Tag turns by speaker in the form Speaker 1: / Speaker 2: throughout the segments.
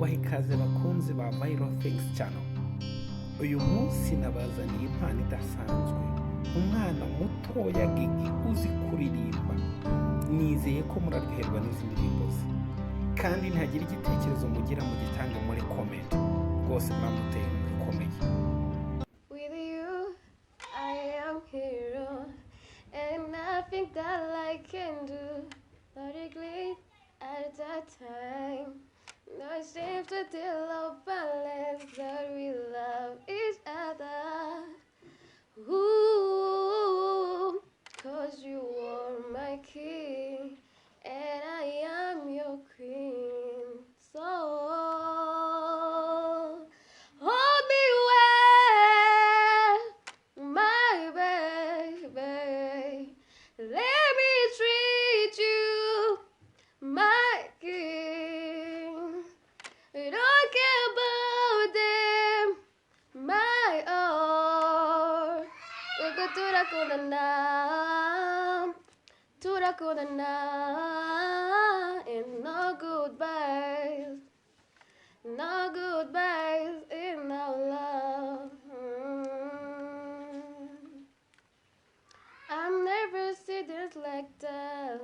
Speaker 1: tubaha ikaze bakunzi ba Viral Things Channel. Uyu munsi nabazaniye impano idasanzwe, umwana mutoya Gigi uzi kuririmba. Nizeye ko muraryoherwa n'izi ndirimbo ze, kandi ntagira igitekerezo mugira mu gitanga muri comment. Rwose muramuteye mukomeye.
Speaker 2: With you, I am hero, and nothing that I can do, not regret at that time. No shame to tell of balance that we love each other. Ooh, 'cause you are my king, and I am your queen. So hold me well, my baby. Let me treat you, my king. Don't care about them, my all. Ugo turakundana, and no goodbyes in our love. I'm never seen this like that.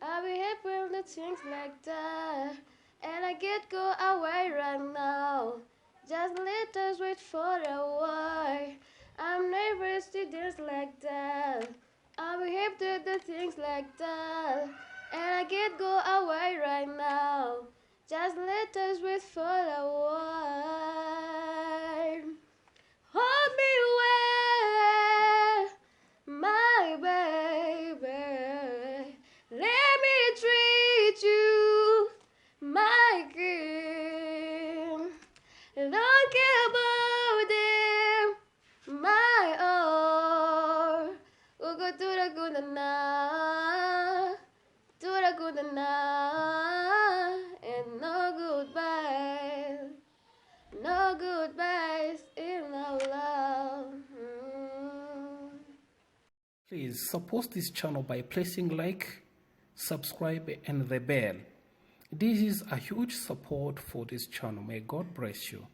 Speaker 2: I'll be happy when the things like that. And I can't go away right now. Just let us wait for a while. I'm never seen this like that. I'll be happy to the things like that. And I can't go away right now. Just let us wait for a while. Hold me well, my baby. Let me treat you, my king. Don't care about them, my all. Ugo turakundana, and no goodbyes in our love.
Speaker 1: Please support this channel by pressing like, subscribe and the bell. This is a huge support for this channel. May God bless you.